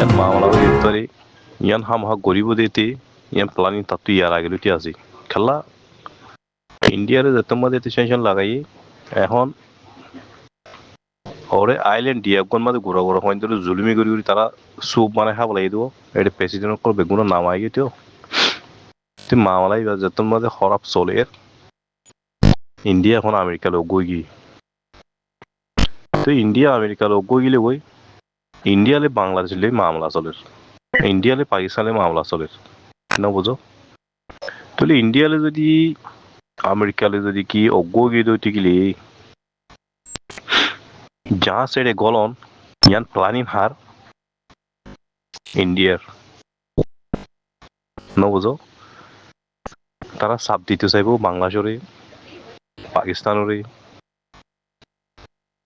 ইয়ান মামলা করে ইয়ান হামহা গরিব দিতে ইয়ান প্ল্যানিং তাত্তু ইয়ার আগে লুটি আছে খেলা ইন্ডিয়ার যেতমাদে টেনশন লাগাই এখন ওরে আইল্যান্ড ডিয়াগন মাঝে ঘোরা ঘোরা হয় ধরে জুলুমি করি করি তারা সুপ মানে খাব লাগি দেবো এটা প্রেসিডেন্ট করবে কোনো নামাই গেতেও তুই মামলাই বা যেতন মাঝে খরাপ চলে ইন্ডিয়া এখন আমেরিকা লোক গই গি তো ইন্ডিয়া আমেরিকা লোক গই গিলে বই ইন্ডিয়ালে বাংলাদেশে মামলা চলে ইন্ডিয়ালে পাকিস্তানে মামলা চলে না বুঝো তাহলে ইন্ডিয়ালে যদি আমেরিকালে যদি কি অজ্ঞ গিয়ে দইতে গেলে যা সেড়ে গলন ইয়ান প্ল্যানিং হার ইন্ডিয়ার না বুঝো তারা চাপ দিতে চাইব বাংলাদেশরে পাকিস্তানরে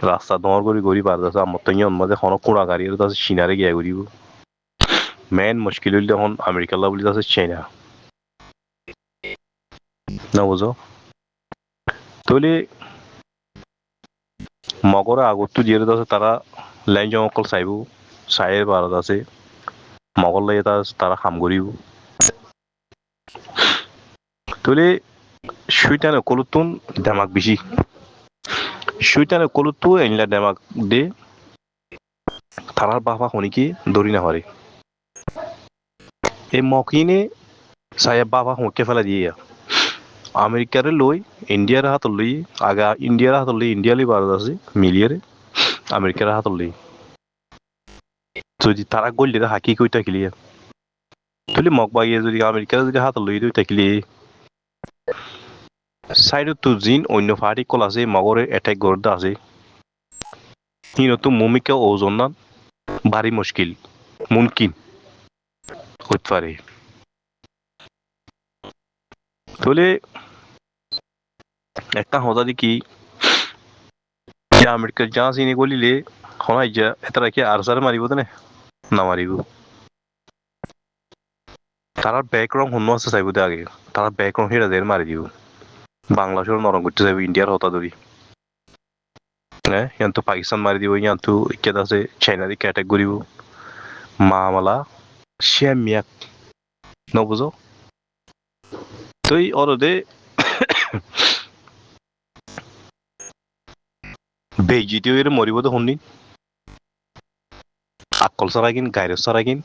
রাস্তা দমর করে গড়ি পার আছে আমার তো ইয়ে মধ্যে কোনো কোড়া গাড়ি আছে চীনারে গিয়া করিব মেন মুশকিল হইলে এখন আমেরিকার বলি আছে চাইনা না বুঝো তাহলে মগরে আগত দিয়ে আছে তারা লাইন জমকল চাইব চাইয়ের ভারত আছে মগর লাগে তারা কাম করিব তাহলে সুইটানে কলুতুন দেমাক বেশি সুইটানে কলুতু এনলা দেমাক দে তারার বাবা হনিকে দৌড়ি না পারে এই মকিনে সাহেব বাবা হুঁকে ফেলা দিয়ে আমেরিকারে লই ইন্ডিয়ার হাত লই আগা ইন্ডিয়ার হাত লই ইন্ডিয়ালি ভারত আছে মিলিয়ারে আমেরিকার হাত লই যদি তারা গোল্ডে হাকি কই থাকিলি তাহলে মগ বাগিয়ে যদি আমেরিকার যদি হাত লই দই থাকিলি সাইডত তো জিন অন্য পার্টি কল আছে মগরে অ্যাটাক করতে আছে তো মুমিকা ওজন না ভারী মুশকিল মুমকিন হতে পারে তাহলে একটা হতা দেখি আমেরিকার যা চিনি গলিলে হনাই যা এটা কি আরসার মারিব না মারিব তারা ব্যাকগ্রাউন্ড হন্য আছে চাইব আগে তারা ব্যাকগ্রাউন্ড হেরা দেয় মারি দিব বাংলাদেশের নরম করতে চাইব ইন্ডিয়ার হতা ধরি হ্যাঁ ইয়ান তো পাকিস্তান মারি দিব ইয়ান তো ইকেত আছে চাইনা দিকে অ্যাটাক করিব মামলা শ্যামিয়াক নবুঝো তুই অরদে বেজিটিও এর মরিব তো শুনি আকল সারাগিন গাইরস সারাগিন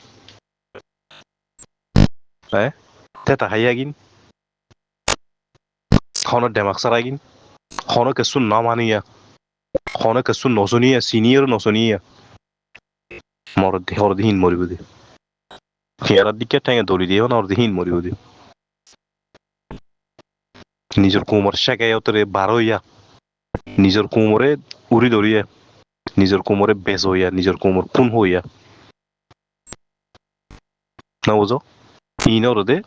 হ্যাঁ তেতা হাইয়াগিন হন ডেমাক সারাগিন হন কেসু না মানিয়া হন কেসু নজনিয়া সিনিয়র নজনিয়া মরদে হরদে হিন মরিব দে খেয়ারার দিকে ঠেঙে দড়ি দিয়ে না হরদে হিন মরিব দে নিজের কোমর শেখাই অতরে বার হইয়া নিজের কোমরে উড়ি ধরিয়া নিজের কোমরে বেজ হইয়া নিজের কোমর খুন হইয়া না বুঝো ইনরদে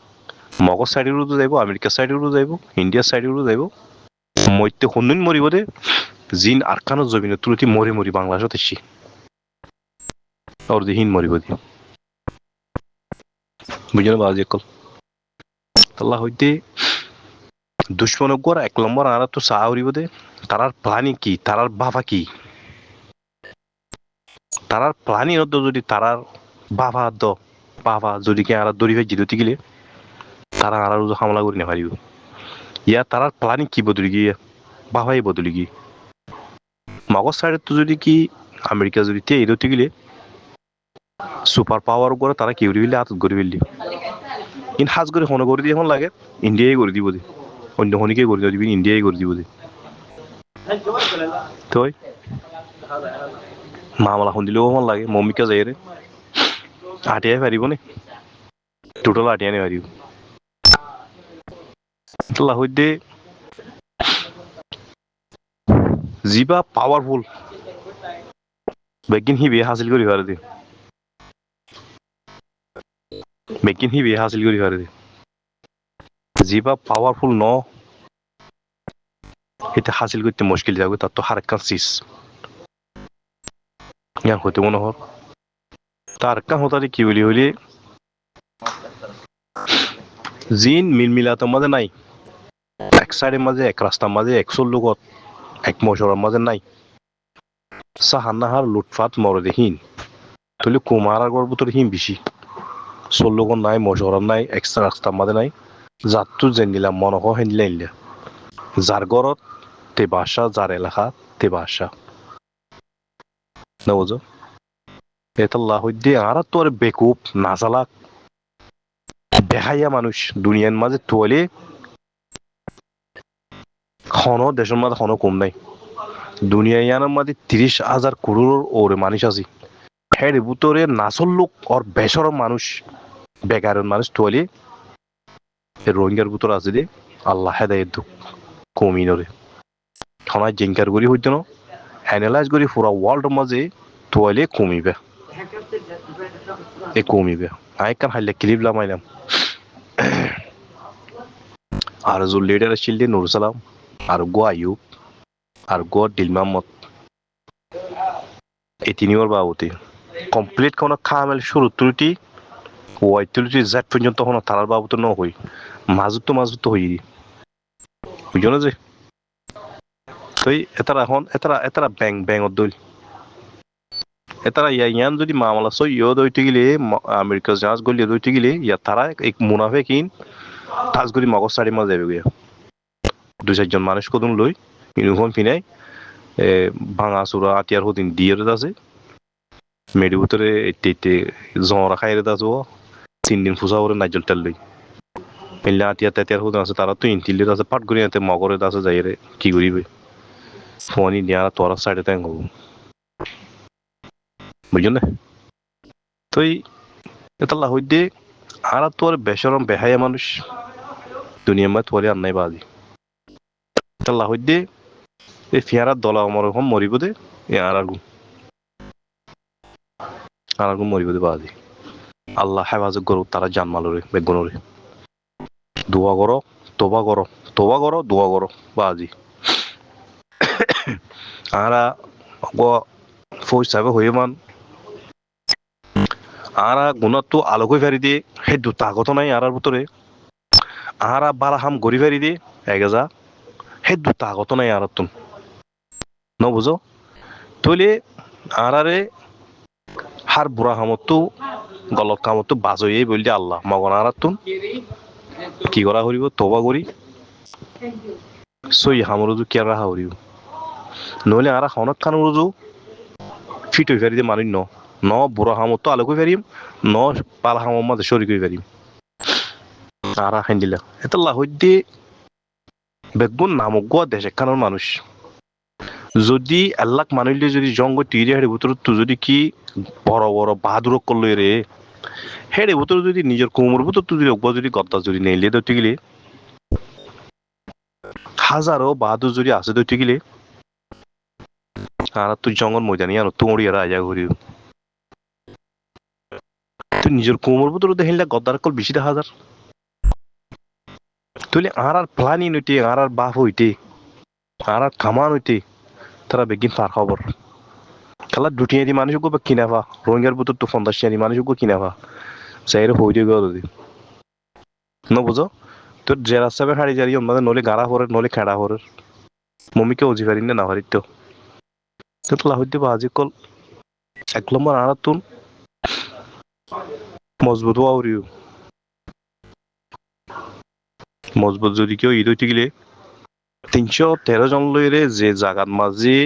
মগজ সাইডেরও যাইব আমেরিকার সাইডেরও যাইব ইন্ডিয়ার সাইডেরও যাইব মইতে হনুন মরিব দে জিন আরকানো জমিনে তুলতি মরি মরি বাংলাদেশত এসছি আর দিহিন মরিব দি বুঝলেন বাজি কল আল্লাহ হইতে দুশ্মনগর এক নম্বর আর তো চা উড়িব দে তারার প্ল্যানিং কি তারার বাবা কি তারার প্ল্যানিং হতো যদি তারার বাবা যদি কে আর দড়ি ভাই জিরোতে গেলে তারা আর হামলা করি না পারিব ইয়া তারার প্ল্যানিং কি বদলি গিয়ে বাবাই বদলি গিয়ে মগজ সাইডে তো যদি কি আমেরিকা যদি তে এরোতে গেলে সুপার পাওয়ার করে তারা কি উড়ি আত গড়ি ফেললি ইন হাজ করে হন করে দিয়ে এখন লাগে ইন্ডিয়াই করে দিব দে অন্য হনিকে করে দিবি ইন্ডিয়াই করে দিব দে তো মামলা শুন দিলেও মন লাগে মমিকা যাই রে আটিয়াই পারিব নে টোটাল আটিয়াই পারিব হইতে যিবা পাৱাৰফুল বেগিন হি বিয়ে হাসিল করি পারে বেগিন হি বিয়ে হাসিল করি পারে যিবা পাৱাৰফুল ন এটা হাসিল করতে মুশকিল যাবে তার তো হারকান সিস ইয়ার হইতে মনে হর তার কান হতারে কি বলি হইলে জিন মিলমিলাতের মাঝে নাই এক সাইডের মাঝে এক রাস্তার মাঝে একশোর লোকত এক মশলার মাঝে নাই সাহান্নাহার লুটফাত মরদেহীন তাহলে কুমারার গড় ভিতরে হিম বেশি চল্লগন নাই মশরার নাই এক্সট্রা রাস্তা মাঝে নাই যাত্তু জেনিলাম মনহ হেনলে যার গড়ত তে বাসা যার এলাকা তে বাসা না বুঝো এতাল্লাহ হইতে আর তোর বেকুব নাজালাক দেখাইয়া মানুষ দুনিয়ার মাঝে তোলে খনো দেশের মাঝে খনো কম নাই দুনিয়া ইয়ানোর মাঝে 30,000 করোড় ওরে মানুষ আছে হের ভিতরে নাচল লোক আর বেসর মানুষ বেকারের মানুষ তোলে রোহিঙ্গার ভিতর আছে দে আল্লাহ হেদায়েত দুঃখ কমিনরে খনায় জিঙ্কার করি হইতো না অ্যানালাইজ করি পুরা ওয়ার্ল্ডের মাঝে তোলে কমিবে এ কমিবে আই কান হাইলে ক্লিপ লামাইলাম আর যে লিডার ছিল নুর সালাম আর গো আইয়ুব আর গো দিল মোহাম্মদ এই তিনিওর বাবুতে কমপ্লিট কোনো খামেল শুরু ত্রুটি ওয়াই ত্রুটি জেড পর্যন্ত কোনো তারার বাবুতে ন হই মাজুত তো হই বুঝো না যে তুই এতারা ব্যাং দল এতারা ইয়ান যদি মামলা সই দইতে গেলে আমেরিকা জাহাজ গলিয়ে দইতে গেলে ইয়া তারা এক মুনাফে কিন তাজগুড়ি মগজ সারি মাঝে যাবে গিয়া 2-4 জন মানুষ কদম লই ইউনিফর্ম পিনাই ভাঙা চোরা আটিয়ার হদিন দিয়ে আছে মেডি ভিতরে এতে জরা খাই আছে 3 দিন ফুসা করে নাইজল তেল লই এলে আটিয়া তেতিয়ার হদিন আছে তারা তো ইনতিলের আছে পাট করি আনতে মগরে আছে যাই রে কি করিবে ফোনই নিয়ে তোরা সাইডে তাই হবো বুঝছো না তুই এতাল্লা হইতে আর তোর বেসরম বেহাইয়া মানুষ দুনিয়া মা তোরে আর নাই বাজি এতাল্লা হইতে এই ফিয়ারার দলা আমার হম মরিব দে এ আর আগুন মরিব দে বাজি আল্লাহ হেফাজত করো তারা জানমালরে বেগুনরে দোয়া করো তোবা করো দোয়া করো বাজি আরা ফৌজ সাহেব হয়ে মান আরা গুণাত্ম আলোকই ফেরি দিয়ে সেই দুটা আগত নাই আর ভিতরে আরা বারাহাম গড়ি ফেরি দিয়ে এগেজা সেই দুটা আগত নাই আর তুন ন বুঝো তইলে আরারে হার বুড়া হামতো গলত কামতো বাজয়ে বললি আল্লাহ মগন আর তুন কি করা করিব তোবা করি সই হামরুজু কে রাহা করিব নহলে আরা হনক খান রুজু ফিট হয়ে ফেরি দিয়ে মানুষ ন বুড়া হামতো আলোকই ফেরিম ন পাল হামর মাঝে শরীর করে ফেরিম আর খাই দিলা এটা লাহদ্দি বেগুন নামক দেশ একখানোর মানুষ যদি এলাক মানুষলে যদি জঙ্গ টিরে হেড়ে ভিতর তো যদি কি বড় বাহাদুর করলো রে হেড়ে ভিতর যদি নিজের কোমর ভিতর তো যদি গদ্দা যদি নেইলে ধরতে গেলে হাজারো বাহাদুর যদি আছে ধরতে গেলে আর তুই জঙ্গল ময়দানি আর তুমড়ি আর আজা ঘুরি তুই নিজের কোমর ভিতর দেখিলে গদ্দার কল বেশি দেখা হাজার তুই আর প্লানি নইতে আর বাপ হইতে আর কামান হইতে তারা বেগিন পার খবর খেলা দুটিয়ারি মানুষকে কিনাফা রোহিঙ্গার ভিতর তো 50 মানুষকে কিনাফা চাইরে হই দিয়ে গেল ন বুঝো তোর যে রাস্তা হাড়ি যারি আমাদের নলে গাড়া হরে নলে খেড়া হরে মমিকে অজি পারি না হারি তো তোলা হইতে বাজি কল 1 নম্বর আর তুন মজবুত হওয়া মজবুত যদি কেউ ঈদ হইতে গেলে 313 জন লইরে যে জাগাত মাঝে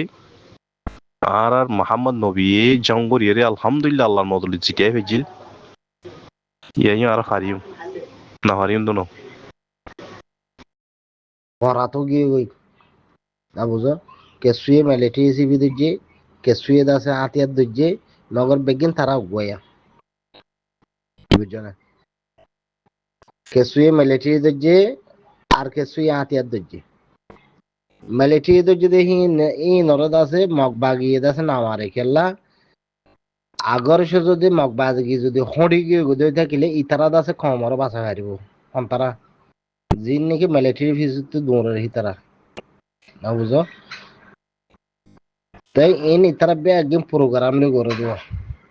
আর মোহাম্মদ নবী জঙ্গরিয়ে আলহামদুলিল্লাহ আল্লাহর মদলি জিটিয়ে ফেজিল ইয়াই আর হারিম না হারিম তো না পড়া তো গিয়ে গই না বুঝো কেসুয়ে মিলিটারি সিবি দিচ্ছে কেসুয়ে দাসে হাতিয়ার দিচ্ছে নগর বেগিন তারা গোয়া বুঝছো না কেসুয়ে মিলিটারি দিচ্ছে আর কেসুয়ে হাতিয়ার দিচ্ছে মিলিটারি দিচ্ছে দেখি ই নরদ আছে মগ বাগিয়ে দাসে নামারে খেললা আগর সে যদি মগ বাগি যদি হড়ি গিয়ে গুদে থাকিলে ইতারা দাসে কমর বাসা হারিব অন্তরা জিন নাকি মিলিটারি ফিজিতে দৌড়ের হিতারা না বুঝো তাই এন ইতারা বে একদম প্রোগ্রাম নি করে দিব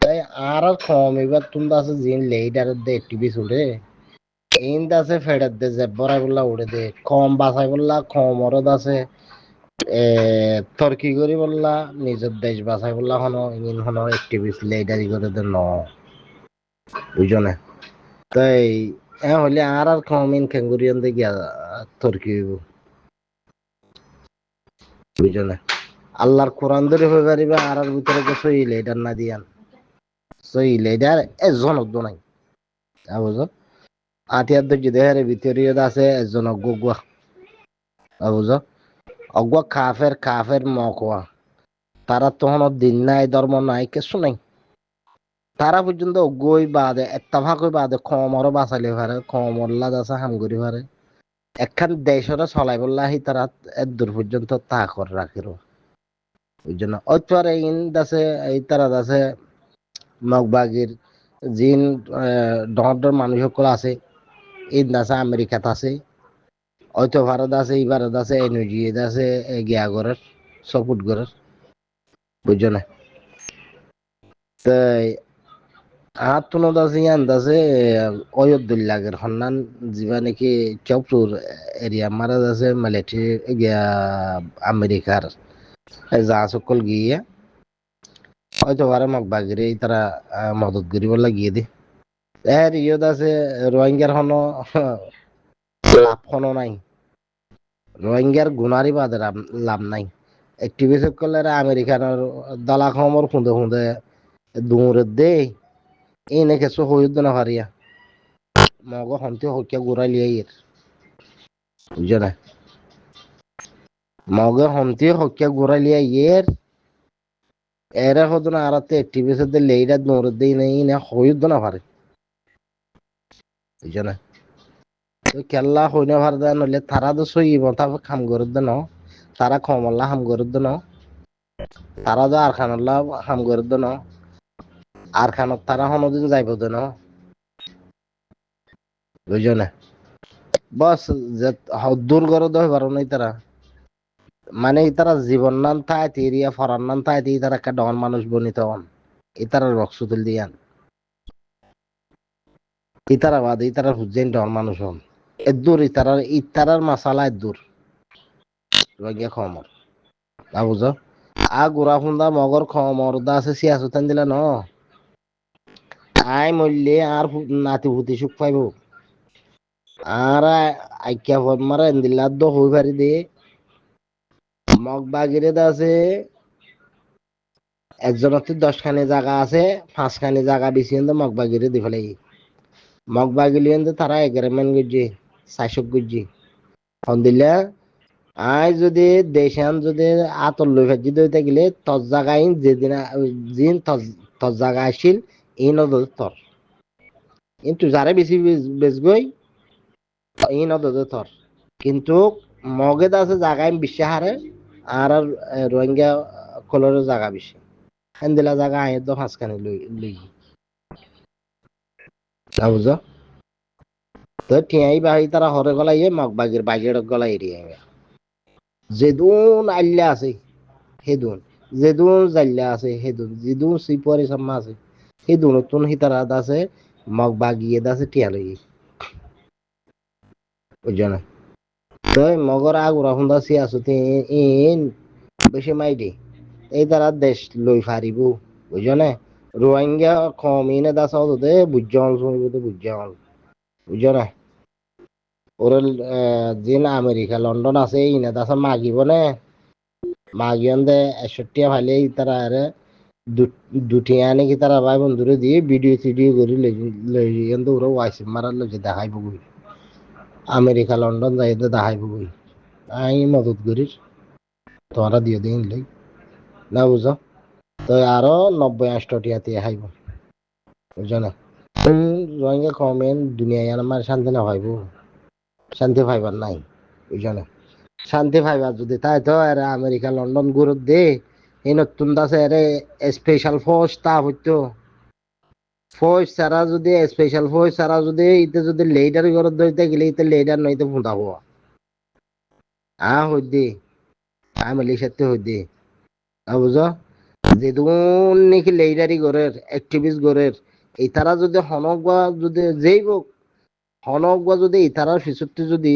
তাই আর কম এবার তুমি আছে জিন লেইডার দে টিভি ছুড়ে এন দাসে ফেডার দে যে বড় বলা উড়ে দে কম বাসাই বললা কম অরদ আছে তর্কি করি বললা নিজের দেশ বাঁচাই বললা হনো অ্যাক্টিভিস্ট লিডারি করে দেন ন বুঝনে তাই হলে আর কমিন খেঙ্গুরিয়ান দিয়ে গিয়া তর্কি হইব বুঝনে আল্লাহর কোরআন ধরে হয়ে পারিবে আর ভিতরে সই লিডার না দিয়ান সই লিডার এজন নাই বুঝো আতিয়ার ধৈর্য দেহের ভিতরে আছে এজন অজ্ঞা বুঝো অজ্ঞা কাফের মকওয়া তারা তখন দিন নাই ধর্ম নাই কিছু নাই তারা পর্যন্ত গই বাদে এত্তাফাকই বাদে কমরও বাঁচালি পারে কমরলা আছে হামগুড়ি পারে একখান দেশরে চলাই বললাহি তারা এত দূর পর্যন্ত তা করে রাখিল ওই জন্য অতপরে ইন দাসে এই তারা দাসে মগবাগির জিন ডর মানুষ সকল আছে ইন দাসে আমেরিকাত আছে হয়তো ভারত আছে এই ভারত আছে এনার্জি আছে গিয়া ঘরের সপুট ঘরের বুঝছো না তাই আর তুনো দাসে ইয়ান দাসে অয়োধ্যুল্লাগের হন্নান যিবা নাকি চৌপুর এরিয়া মারা দাসে মিলিটারি গিয়া আমেরিকার যা সকল গিয়ে হয়তো পারে মগবাগিরে তারা মদত করিব লাগিয়ে দি এর ইয়ত আছে রোহিঙ্গার হনো লাভ হনো নাই রোহিঙ্গার গুণারি বাদে লাভ নাই একটিভিস্ট করলে আমেরিকানোর দালা খমর খুঁদে খুঁদে দূরে দে এই নে কিছু হইদ না হারিয়া মগ হন্তি হকিয়া ঘুরাই লিয়ে বুঝছো না মগে হন্তি হকিয়া ঘুরাই লিয়ে এরা হতো না আরাতে একটিভিস্ট লেইরা দৌড়ে দেই নাই না হইদ না পারে বুঝছো না কেল্লা হইনা ভার দেন হলে তারা তো সই মতা খাম করে দেন তারা খমল্লা হাম করে দেন তারা তো আর খানল্লা হাম করে দেন আর খানত তারা হনদিন যাইব দেন বুঝছো না বস যে দূর করে দেওয়া পারো নাই তারা মানে তারা জীবন নান থায় এরিয়া ফরান নান থায় তারা একটা ডন মানুষ বনিত হন ইতারা রক্স তুল দিয়ান ইতারা বাদে ইতারা হুজেন ডন মানুষ হন এদূর ইতারার মাসালা এদূর রোগিয়া খমর তা বুঝো আ গুড়া ফুন্দা মগর খমর দা আছে সিয়াসুতান দিলা ন আই মরলে আর নাতি ভূতি সুখ পাইব আর আইকিয়া ফল মারা এন্দিল্লার দ হই পারি দে মগ বাগিরে আছে একজনের 10খানি জায়গা আছে 5খানি জায়গা বেশি মগ বাগিরে দি ফেলাই মগ বাগিলি তারা এগ্রিমেন্ট করছে শাসক করছে দিলে আই যদি দেশান যদি আতর লই ফেজি দইতে গেলে তর জায়গায় যেদিন জিন তর জায়গা আসিল এই নদর তর কিন্তু যারে বেশি বেচগই এই নদর তর কিন্তু মগেদ আছে জায়গায় বিশ্বে হারে আর রোহিঙ্গা কলরের জায়গা বেশি হেন্দিলা জায়গা আয়ের 5খানি লই বুঝো তো টিয়াই বাহি তারা হরে গলাই মগ বাগির বাগের গলা এরিয়া যেদুন আল্লা আছে হেদুন যেদুন জাল্লা আছে হেদুন যেদুন সিপরি সাম্মা আছে হেদুন নতুন হিতারা আছে মগ বাগিয়ে আছে টিয়া লই বুঝছো না তো মগর আগুরা হুন্দা সি আসতে ইন বেশি মাইডি এই তারা দেশ লই ফারিব বুঝছো না রোহিঙ্গা কমিনে দাস দে বুঝজন বুঝজন বুঝছো না ওর যিন আমেরিকা লন্ডন আছে ইনে দাস মাগিব নে মাগিয়ন দে 61 ভালে তারা আরে দুটিয়া নাকি তারা ভাই বন্ধুরে দিয়ে ভিডিও টিডিও করে লইন তো ওরা ওয়াইস মারার লগে দেখাইব বই আমেরিকা লন্ডন যাই তো দেখাইব বই আই মদত করিস তোরা দিয়ে দিন লই না বুঝো তো আরো 90-80 হাইব বুঝছো না রোহিঙ্গা কমেন দুনিয়ায় আমার শান্তি না পাইব শান্তি পাইবার নাই বুঝছো না শান্তি পাইবার যদি তাই তো এরা আমেরিকা লন্ডন গুরুত দে এই নতুন দাসে এরে স্পেশাল ফোর্স তা হইতো ফোর্স ছাড়া যদি স্পেশাল ফোর্স ছাড়া যদি ইতে যদি লিডার গরত দইতে গেলে ইতে লিডার নইতে ফুঁদা হওয়া হইতে মিলিশাতে হইতে বুঝো যেদুন নাকি লিডারি গরের অ্যাক্টিভিস্ট গরের এই তারা যদি হনগা যদি যেই হোক হনগা যদি এই তারার পিছতে যদি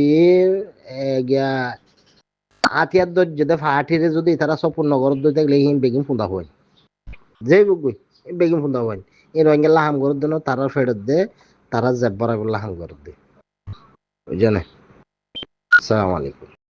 গিয়া আতিয়ার দর্জে ফাটিরে যদি তারা সম্পূর্ণ ঘর দই থাকলে হিন বেগিন ফুন্দা হয় যে বুগুই বেগিন ফুন্দা হয় এই রঙের লাহাম ঘর দেন তারা ফেরত দে তারা জেব্বরা লাহাম ঘর দে বুঝছেন আসসালামু আলাইকুম